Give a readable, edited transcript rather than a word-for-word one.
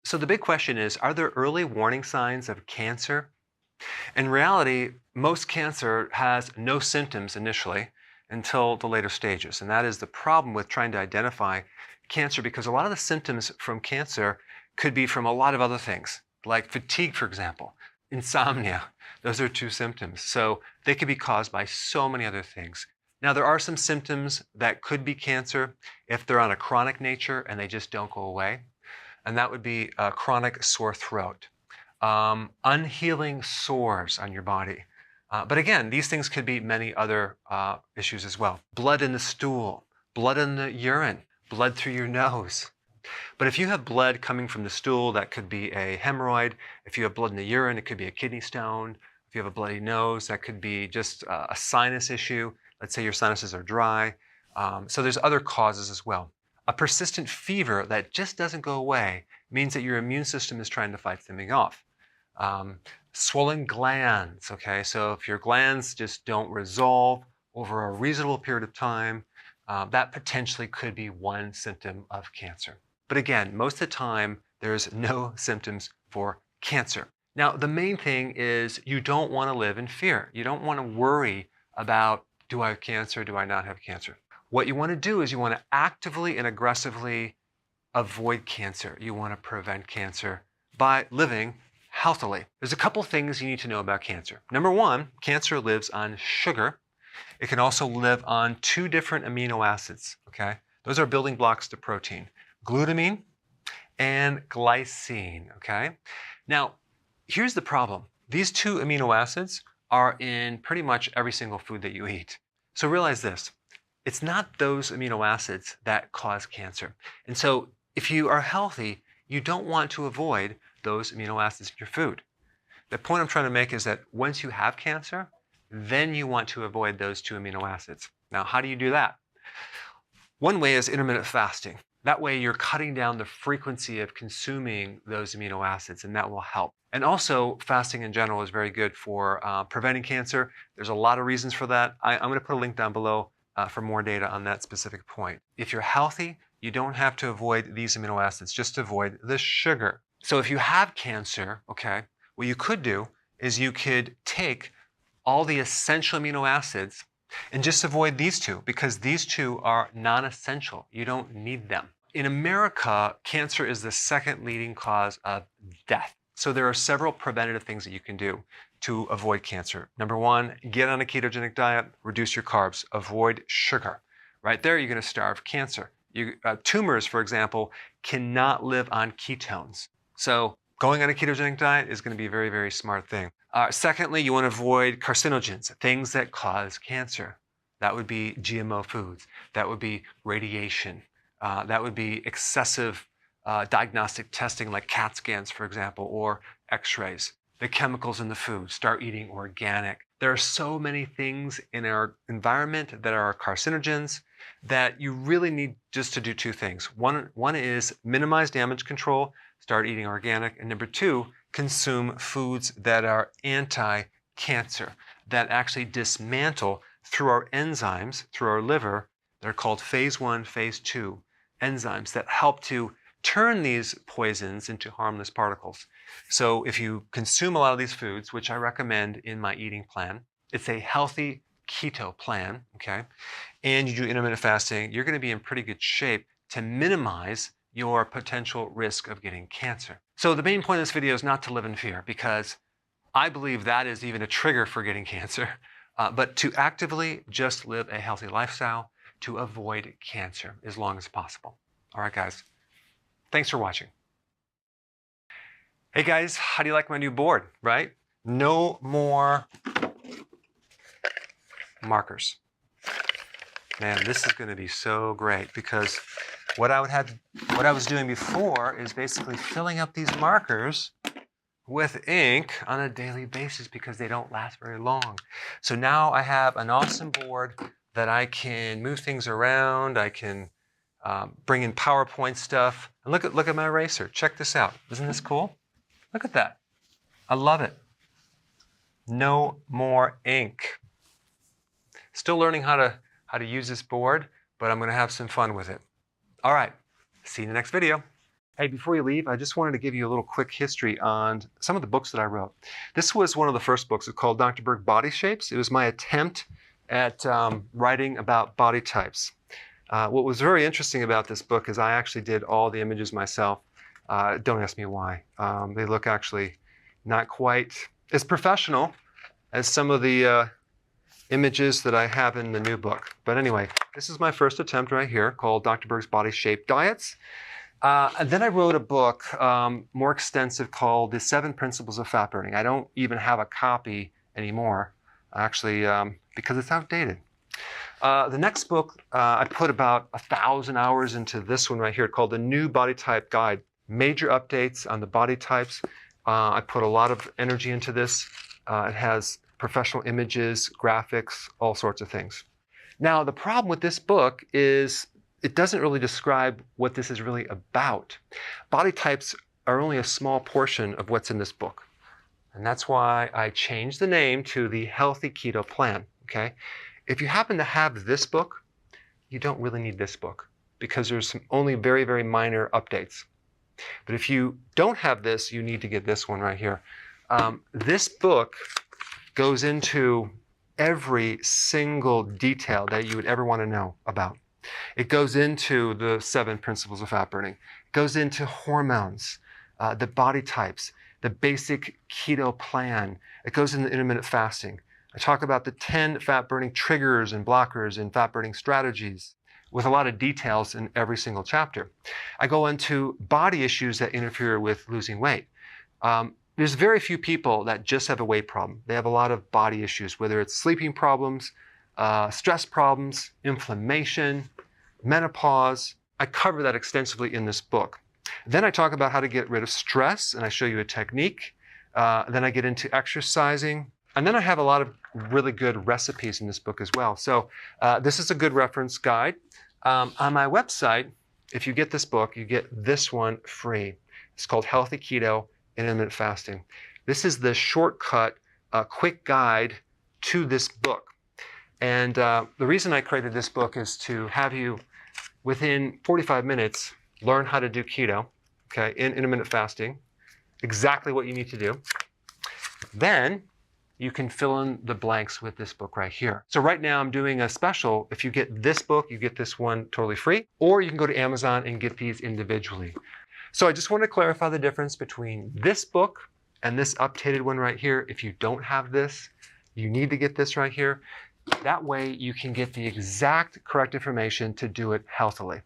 So the big question is, are there early warning signs of cancer? In reality, most cancer has no symptoms initially until the later stages. And that is the problem with trying to identify cancer, because a lot of the symptoms from cancer could be from a lot of other things, like fatigue, for example, insomnia. Those are two symptoms. So they could be caused by so many other things. Now, there are some symptoms that could be cancer if they're on a chronic nature and they just don't go away. And that would be a chronic sore throat, unhealing sores on your body. But again, these things could be many other issues as well. Blood in the stool, blood in the urine, blood through your nose. But if you have blood coming from the stool, that could be a hemorrhoid. If you have blood in the urine, it could be a kidney stone. If you have a bloody nose, that could be just a sinus issue. Let's say your sinuses are dry. So there's other causes as well. A persistent fever that just doesn't go away means that your immune system is trying to fight something off. Swollen glands, okay? So if your glands just don't resolve over a reasonable period of time, that potentially could be one symptom of cancer. But again, most of the time, there's no symptoms for cancer. Now, the main thing is you don't want to live in fear. You don't want to worry about, do I have cancer? Do I not have cancer? What you want to do is you want to actively and aggressively avoid cancer. You want to prevent cancer by living healthily. There's a couple things you need to know about cancer. Number one, cancer lives on sugar. It can also live on two different amino acids, okay? Those are building blocks to protein, glutamine and glycine, okay? Now, here's the problem. These two amino acids are in pretty much every single food that you eat. So realize this, it's not those amino acids that cause cancer. And so if you are healthy, you don't want to avoid those amino acids in your food. The point I'm trying to make is that once you have cancer, then you want to avoid those two amino acids. Now, how do you do that? One way is intermittent fasting. That way you're cutting down the frequency of consuming those amino acids, and that will help. And also, fasting in general is very good for preventing cancer. There's a lot of reasons for that. I'm going to put a link down below for more data on that specific point. If you're healthy, you don't have to avoid these amino acids, just avoid the sugar. So if you have cancer, okay, what you could do is you could take all the essential amino acids and just avoid these two, because these two are non-essential. You don't need them. In America, cancer is the second leading cause of death. So there are several preventative things that you can do to avoid cancer. Number one, get on a ketogenic diet, reduce your carbs, avoid sugar. Right there, you're going to starve cancer. Tumors, for example, cannot live on ketones. So going on a ketogenic diet is going to be a very, very smart thing. Secondly, you want to avoid carcinogens, things that cause cancer. That would be GMO foods. That would be radiation. That would be excessive diagnostic testing like CAT scans, for example, or x-rays. The chemicals in the food, start eating organic. There are so many things in our environment that are carcinogens that you really need just to do two things. One is minimize damage control, start eating organic. And number two, consume foods that are anti-cancer, that actually dismantle through our enzymes, through our liver. They're called phase 1, phase 2 enzymes that help to turn these poisons into harmless particles. So if you consume a lot of these foods, which I recommend in my eating plan, it's a healthy keto plan, okay? And you do intermittent fasting, you're going to be in pretty good shape to minimize your potential risk of getting cancer. So the main point of this video is not to live in fear, because I believe that is even a trigger for getting cancer, but to actively just live a healthy lifestyle to avoid cancer as long as possible. All right, guys. Thanks for watching. Hey guys, how do you like my new board, right? No more markers. Man, this is going to be so great, because what I was doing before is basically filling up these markers with ink on a daily basis because they don't last very long. So now I have an awesome board that I can move things around. I can bring in PowerPoint stuff. And look at my eraser. Check this out. Isn't this cool? Look at that. I love it. No more ink. Still learning how to use this board, but I'm going to have some fun with it. All right. See you in the next video. Hey, before you leave, I just wanted to give you a little quick history on some of the books that I wrote. This was one of the first books. It's called Dr. Berg Body Shapes. It was my attempt at writing about body types. What was very interesting about this book is I actually did all the images myself. Don't ask me why. They look actually not quite as professional as some of the images that I have in the new book. But anyway, this is my first attempt right here called Dr. Berg's Body Shape Diets. And then I wrote a book more extensive called The 7 Principles of Fat Burning. I don't even have a copy anymore, actually, because it's outdated. The next book, I put about 1,000 hours into this one right here called The New Body Type Guide. Major updates on the body types. I put a lot of energy into this. It has professional images, graphics, all sorts of things. Now, the problem with this book is it doesn't really describe what this is really about. Body types are only a small portion of what's in this book. And that's why I changed the name to the Healthy Keto Plan, okay? If you happen to have this book, you don't really need this book because there's only very, very minor updates. But if you don't have this, you need to get this one right here. This book goes into every single detail that you would ever want to know about. It goes into the 7 principles of fat burning. It goes into hormones, the body types, the basic keto plan. It goes into intermittent fasting. I talk about the 10 fat burning triggers and blockers and fat burning strategies with a lot of details in every single chapter. I go into body issues that interfere with losing weight. There's very few people that just have a weight problem. They have a lot of body issues, whether it's sleeping problems, stress problems, inflammation, menopause. I cover that extensively in this book. Then I talk about how to get rid of stress, and I show you a technique. Then I get into exercising. And then I have a lot of really good recipes in this book as well. So this is a good reference guide. On my website, if you get this book, you get this one free. It's called Healthy Keto and Intermittent Fasting. This is the shortcut, quick guide to this book. And the reason I created this book is to have you, within 45 minutes, learn how to do keto, okay, in intermittent fasting, exactly what you need to do. Then you can fill in the blanks with this book right here. So right now I'm doing a special. If you get this book, you get this one totally free, or you can go to Amazon and get these individually. So I just want to clarify the difference between this book and this updated one right here. If you don't have this, you need to get this right here. That way you can get the exact correct information to do it healthily.